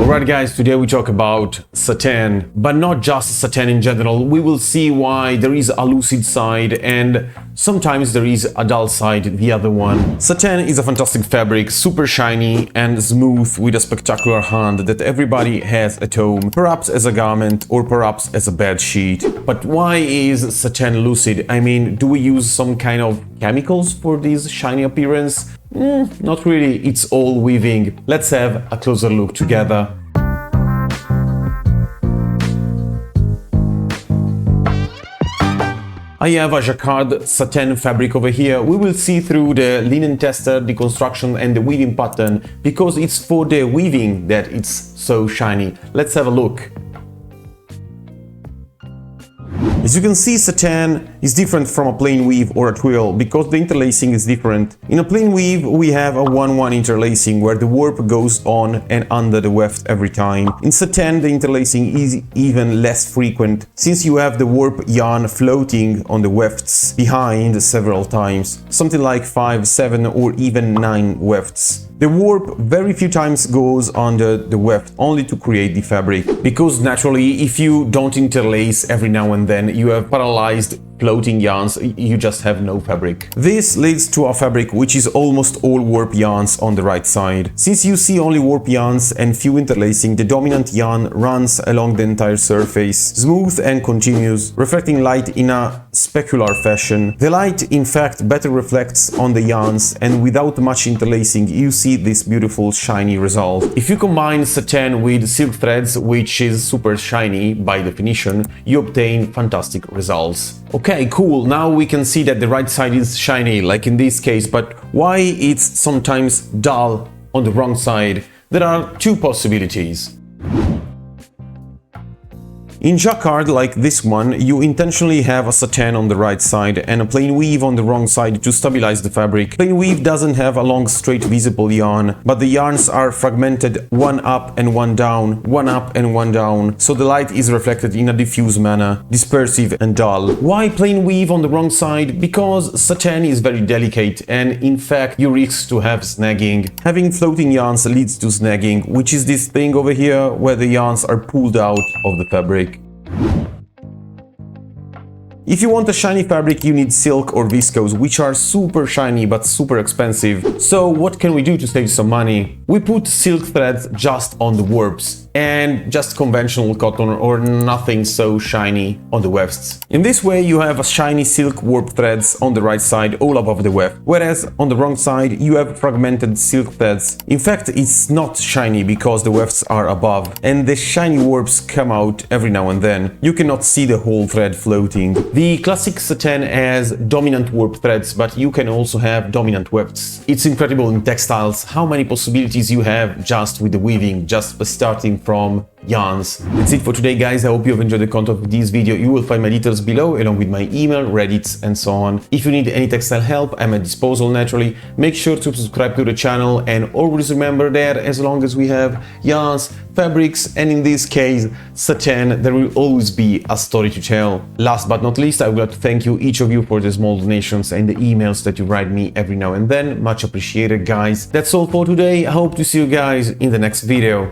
Alright guys, today we talk about satin, but not just satin in general. We will see why there is a lucid side and sometimes there is a dull side, the other one. Satin is a fantastic fabric, super shiny and smooth with a spectacular hand that everybody has at home, perhaps as a garment or perhaps as a bed sheet. But why is satin lucid? I mean, do we use some kind of chemicals for this shiny appearance? Not really, it's all weaving. Let's have a closer look together. I have a jacquard satin fabric over here. We will see through the linen tester, the construction and the weaving pattern because it's for the weaving that it's so shiny. Let's have a look. As you can see, satin is different from a plain weave or a twill because the interlacing is different. In a plain weave, we have a 1-1 interlacing where the warp goes on and under the weft every time. In satin, the interlacing is even less frequent since you have the warp yarn floating on the wefts behind several times, something like 5, 7 or even 9 wefts. The warp very few times goes under the weft only to create the fabric, because naturally if you don't interlace every now and then you have paralyzed floating yarns, you just have no fabric. This leads to a fabric which is almost all warp yarns on the right side. Since you see only warp yarns and few interlacing, the dominant yarn runs along the entire surface, smooth and continuous, reflecting light in a specular fashion. The light in fact better reflects on the yarns, and without much interlacing you see this beautiful shiny result. If you combine satin with silk threads, which is super shiny by definition, you obtain fantastic results. Okay, cool, now we can see that the right side is shiny, like in this case, but why it's sometimes dull on the wrong side? There are two possibilities. In jacquard, like this one, you intentionally have a satin on the right side and a plain weave on the wrong side to stabilize the fabric. Plain weave doesn't have a long straight visible yarn, but the yarns are fragmented, one up and one down, one up and one down, so the light is reflected in a diffuse manner, dispersive and dull. Why plain weave on the wrong side? Because satin is very delicate and in fact you risk to have snagging. Having floating yarns leads to snagging, which is this thing over here where the yarns are pulled out of the fabric. If you want a shiny fabric, you need silk or viscose, which are super shiny but super expensive. So what can we do to save some money? We put silk threads just on the warps and just conventional cotton or nothing so shiny on the wefts. In this way you have a shiny silk warp threads on the right side all above the weft, whereas on the wrong side you have fragmented silk threads. In fact, it's not shiny because the wefts are above and the shiny warps come out every now and then. You cannot see the whole thread floating. The classic satin has dominant warp threads, but you can also have dominant wefts. It's incredible in textiles how many possibilities you have just with the weaving, just starting from yarns. That's it for today, guys. I hope you have enjoyed the content of this video. You will find my details below along with my email, Reddit and so on. If you need any textile help, I'm at disposal naturally. Make sure to subscribe to the channel and always remember that as long as we have yarns, fabrics and in this case satin, there will always be a story to tell. Last but not least, I would like to thank you, each of you, for the small donations and the emails that you write me every now and then. Much appreciated, guys. That's all for today. I hope to see you guys in the next video.